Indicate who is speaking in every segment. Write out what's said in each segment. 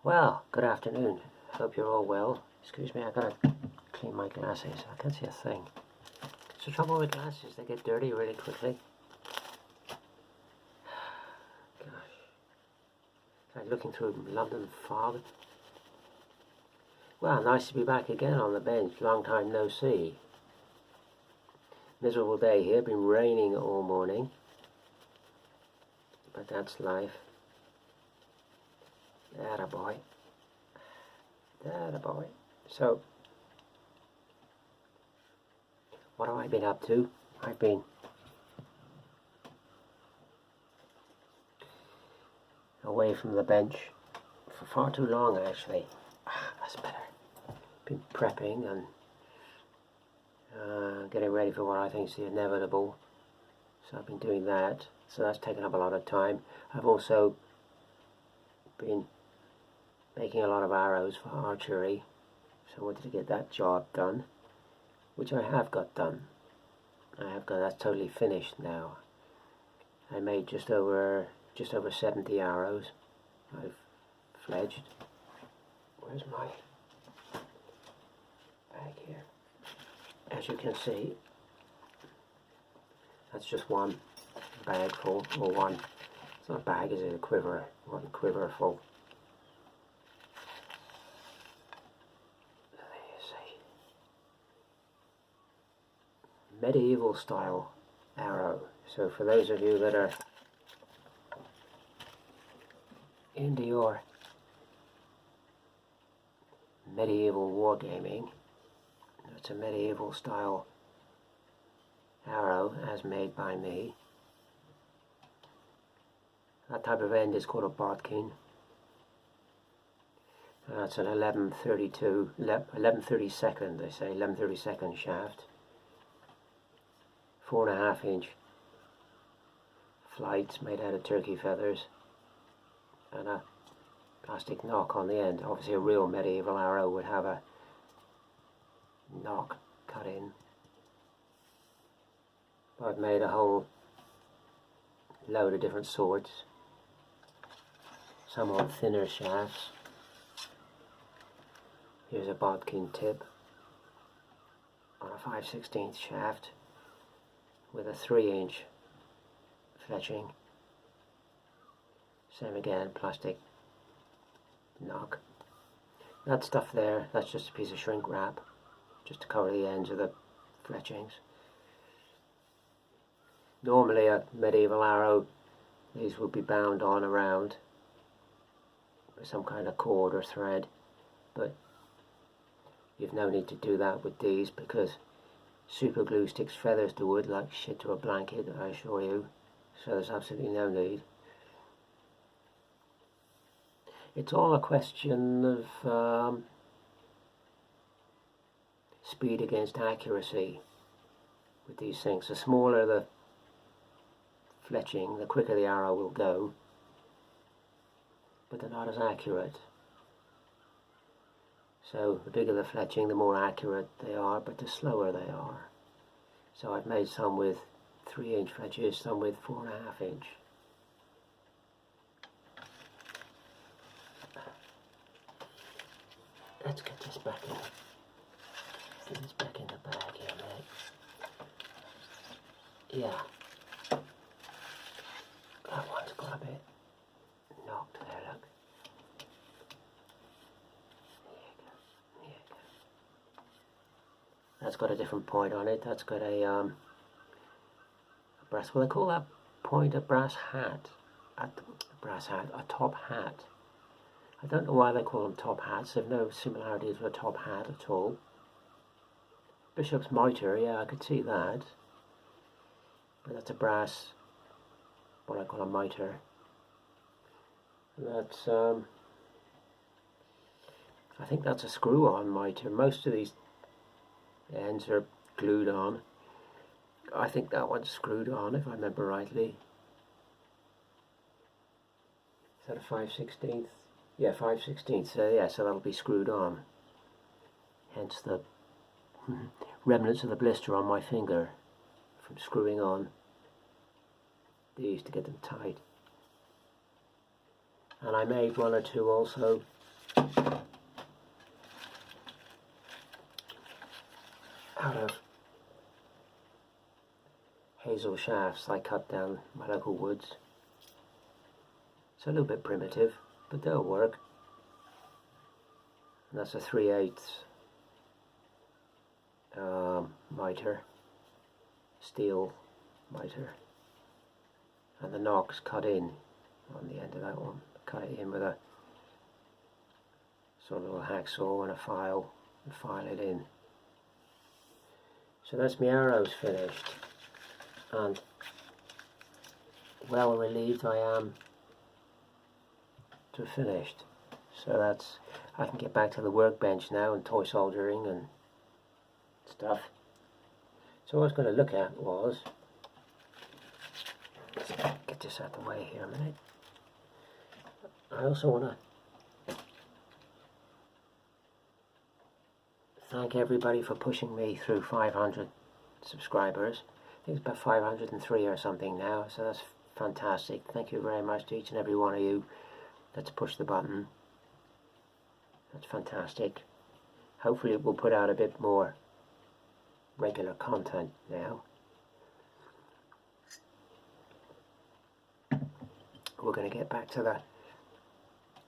Speaker 1: Well, good afternoon. Hope you're all well. Excuse me, I gotta clean my glasses. I can't see a thing. It's the trouble with glasses, they get dirty really quickly. Gosh. It's like looking through London fog. Well, nice to be back again on the bench. Long time no see. Miserable day here, been raining all morning. But that's life. Attaboy. Attaboy. So, what have I been up to? I've been away from the bench for far too long, actually. That's better. Been prepping and getting ready for what I think is the inevitable. So I've been doing that. So that's taken up a lot of time. I've also been making a lot of arrows for archery. So I wanted to get that job done, which I have got done. That's totally finished now. I made just over 70 arrows. I've fledged. Where's my bag here? As you can see, that's just one bag full, or one. It's not a bag, it's a quiver. One quiver full. There you see. Medieval style arrow. So for those of you that are into your medieval wargaming, it's a medieval style arrow as made by me. That type of end is called a bodkin. That's an 11/32 they say, 11/32 shaft. 4.5 inch flights made out of turkey feathers and a plastic knock on the end. Obviously a real medieval arrow would have a knock cut in. I've made a whole load of different sorts. Some on thinner shafts. Here's a bodkin tip on a 5/16 shaft with a 3-inch fletching. Same again, plastic knock. That stuff there, that's just a piece of shrink wrap, just to cover the ends of the fletchings. Normally a medieval arrow, these would be bound on around with some kind of cord or thread, but you've no need to do that with these because super glue sticks feathers to wood like shit to a blanket, I assure you, so there's absolutely no need. It's all a question of speed against accuracy with these things. The smaller the fletching, the quicker the arrow will go, but they're not as accurate. So the bigger the fletching, the more accurate they are, but the slower they are. So I've made some with 3-inch fletches, some with 4.5 inch. Let's get this back in. Get this back in the bag here, mate. Yeah. That one's got a bit knocked there, look. There you go. That's got a different point on it. That's got a brass, well they call that point a brass hat. A top hat. I don't know why they call them top hats. They've no similarities with a top hat at all. Bishop's mitre, yeah, I could see that. But that's a brass, what I call a mitre. And that's, I think that's a screw-on mitre. Most of these ends are glued on. I think that one's screwed on, if I remember rightly. Is that a 5/16? Yeah, 5/16. So yeah, so that'll be screwed on. Hence the remnants of the blister on my finger from screwing on these to get them tight. And I made one or two also out of hazel shafts I cut down my local woods. It's a little bit primitive, but they'll work. And that's a 3/8 mitre, steel mitre, and the knock's cut in on the end of that one. Cut it in with a sort of little hacksaw and a file, and file it in. So that's my arrows finished, and well relieved I am to have finished. So that's, I can get back to the workbench now and toy soldering and stuff. So what I was going to look at was, let's get this out of the way here a minute. I also want to thank everybody for pushing me through 500 subscribers. I think it's about 503 or something now, so that's fantastic. Thank you very much to each and every one of you that's pushed the button. That's fantastic. Hopefully we'll put out a bit more regular content now. We're going to get back to the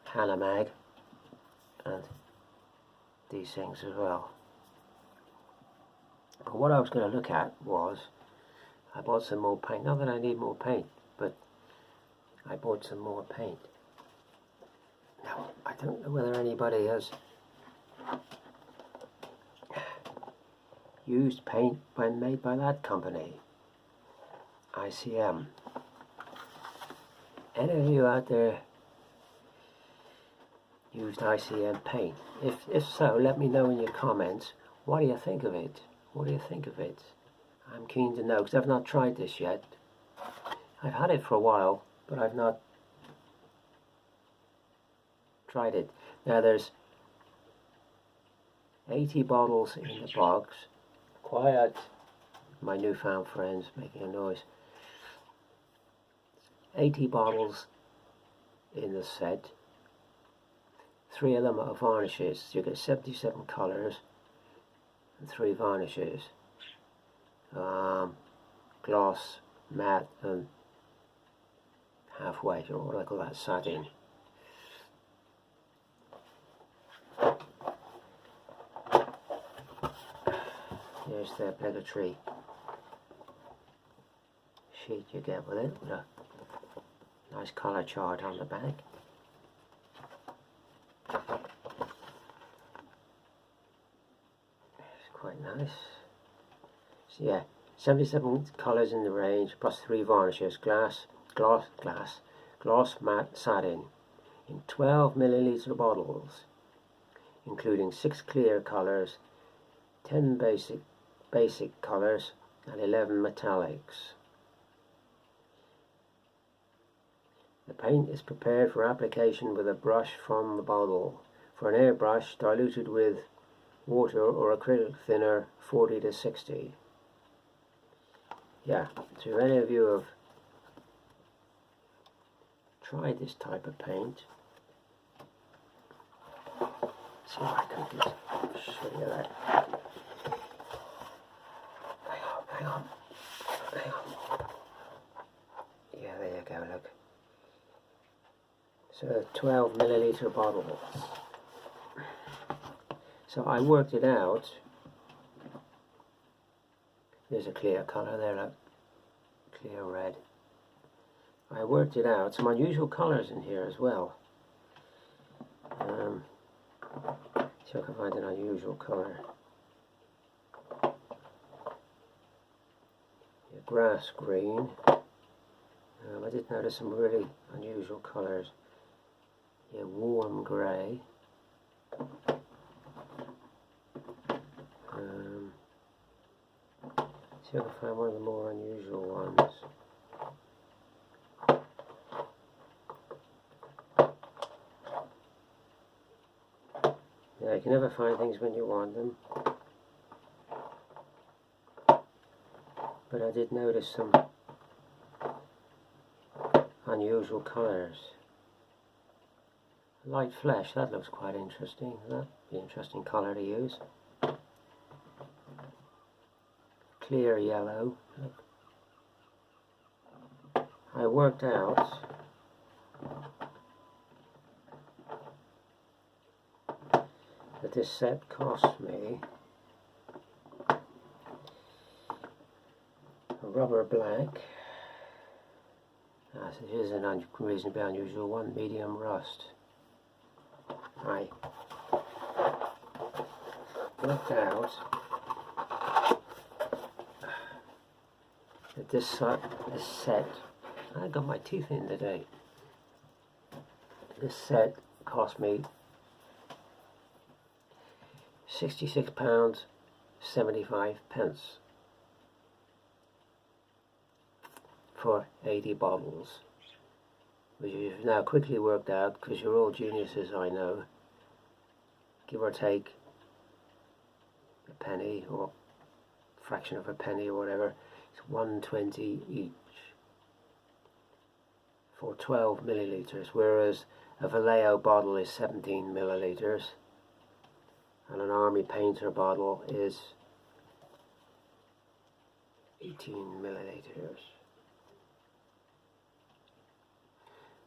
Speaker 1: Hannah Mag and these things as well. But what I was going to look at was, I bought some more paint. Not that I need more paint, but I bought some more paint. Now, I don't know whether anybody has used paint when made by that company, ICM. Any of you out there used ICM paint? If so, let me know in your comments. What do you think of it? What do you think of it? I'm keen to know, because I've not tried this yet. I've had it for a while, but I've not tried it. Now there's 80 bottles in the box. Quiet, my newfound friends making a noise. 80 bottles in the set. 3 of them are varnishes. You get 77 colours and 3 varnishes. Gloss, matte, and halfway, or what do I call that, satin. Here's the obligatory sheet you get with it, with a nice colour chart on the back. It's quite nice. So yeah, 77 colours in the range, plus 3 varnishes, gloss, matte, satin, in 12 milliliter bottles, including 6 clear colours, 10 basic colours, and 11 metallics. The paint is prepared for application with a brush from the bottle. For an airbrush, diluted with water or acrylic thinner 40 to 60. Yeah, so if any of you have tried this type of paint, see if I can just show you that. Hang on. Yeah, there you go, look. So 12 milliliter bottles. So I worked it out. There's a clear colour there, look. Clear red. I worked it out. Some unusual colours in here as well. See if I can find an unusual colour. Grass green. I did notice some really unusual colours. Yeah, warm grey. See if I can find one of the more unusual ones. Yeah, you can never find things when you want them. But I did notice some unusual colours. Light flesh, that looks quite interesting. That'd be an interesting colour to use. Clear yellow. I worked out that this set cost me a rubber black. It is a reasonably unusual one, medium rust. I worked out that this set, I got my teeth in today. This set cost me £66.75 for 80 bottles, which you've now quickly worked out, because you're all geniuses, I know, give or take a penny or a fraction of a penny or whatever. It's £1.20 each for 12 millilitres, whereas a Vallejo bottle is 17 millilitres and an Army Painter bottle is 18 millilitres.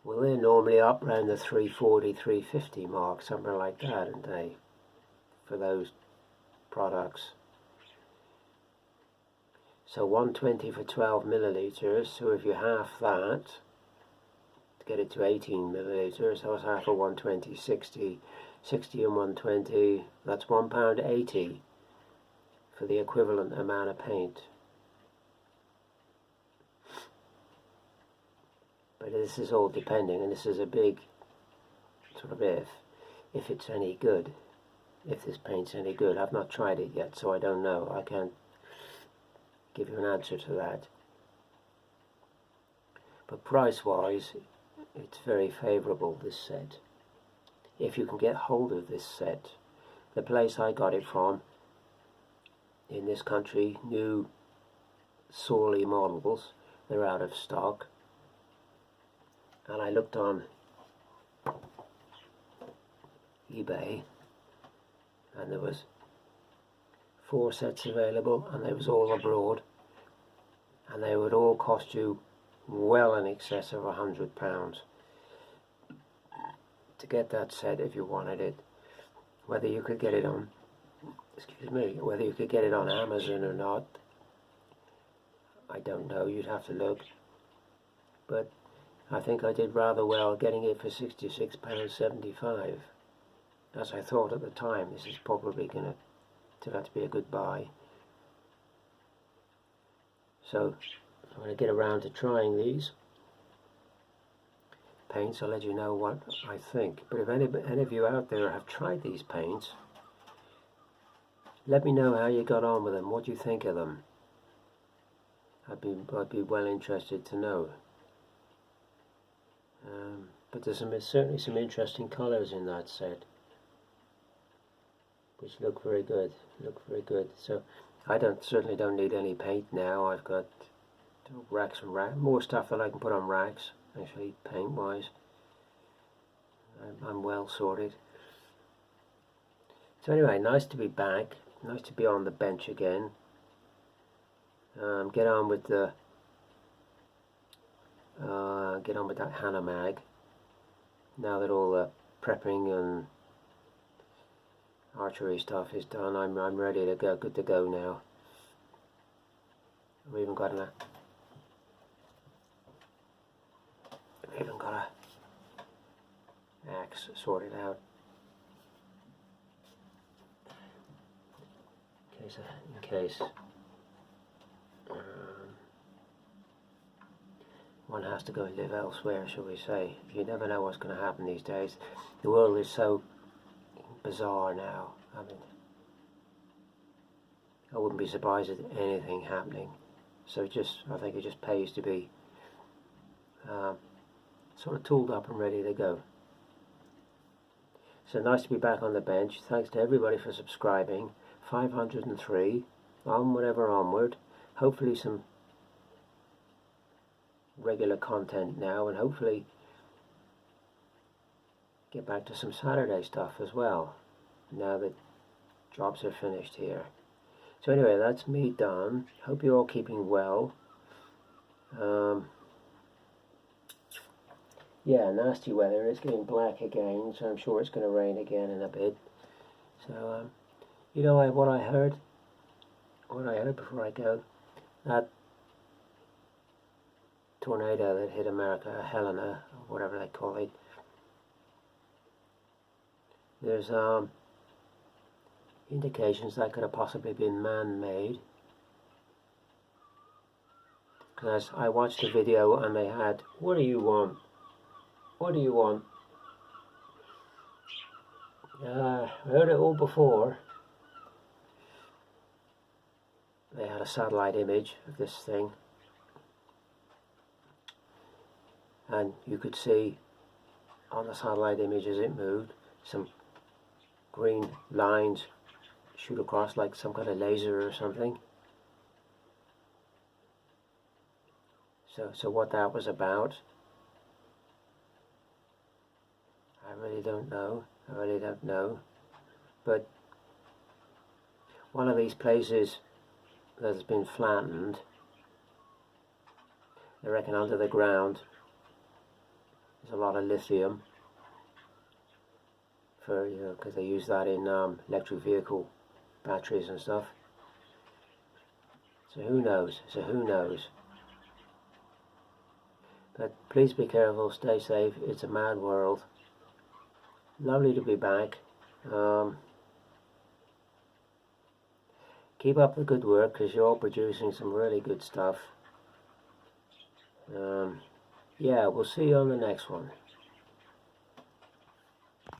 Speaker 1: Well, they're normally up around the 340, 350 mark, somewhere like that, aren't they, for those products? So 120 for 12 millilitres, so if you half that, to get it to 18 millilitres, that was half of 120, 60 and 120, that's £1.80 for the equivalent amount of paint. But this is all depending, and this is a big sort of if it's any good, if this paint's any good. I've not tried it yet, so I don't know. I can't give you an answer to that. But price-wise, it's very favourable, this set. If you can get hold of this set. The place I got it from in this country, new Sorley models, they're out of stock. And I looked on eBay, and there was 4 sets available, and they was all abroad, and they would all cost you well in excess of £100 to get that set if you wanted it. Whether you could get it on, whether you could get it on Amazon or not, I don't know. You'd have to look. But I think I did rather well getting it for £66.75. As I thought at the time, this is probably going to turn out to be a good buy. So I'm going to get around to trying these paints. I'll let you know what I think. But if any of you out there have tried these paints, let me know how you got on with them. What do you think of them? I'd be well interested to know. But there's certainly some interesting colours in that set, which look very good. So I certainly don't need any paint now. I've got racks and racks, more stuff that I can put on racks. Actually, paint-wise, I'm well sorted. So anyway, nice to be back. Nice to be on the bench again. Get on with that Hanomag. Now that all the prepping and archery stuff is done, I'm ready to go. Good to go now. We've even got a axe sorted out. In case one has to go and live elsewhere, shall we say. You never know what's going to happen these days. The world is so bizarre now. I mean, I wouldn't be surprised at anything happening. So I think it just pays to be sort of tooled up and ready to go. So nice to be back on the bench. Thanks to everybody for subscribing. 503, onward. Hopefully some regular content now, and hopefully get back to some Saturday stuff as well, now that jobs are finished here. So anyway, that's me done. Hope you're all keeping well. Yeah, nasty weather. It's getting black again, so I'm sure it's going to rain again in a bit. So, you know what I heard before I go? That tornado that hit America, Helena, or whatever they call it. There's indications that could have possibly been man-made. Because I watched a video and they had, what do you want? What do you want? I heard it all before. They had a satellite image of this thing. And you could see on the satellite image as it moved, some green lines shoot across like some kind of laser or something. So what that was about, I really don't know. But one of these places that has been flattened, I reckon under the ground there's a lot of lithium, for, you know, because they use that in electric vehicle batteries and stuff. So who knows? But please be careful, stay safe. It's a mad world. Lovely to be back. Keep up the good work, because you're all producing some really good stuff. Yeah, we'll see you on the next one.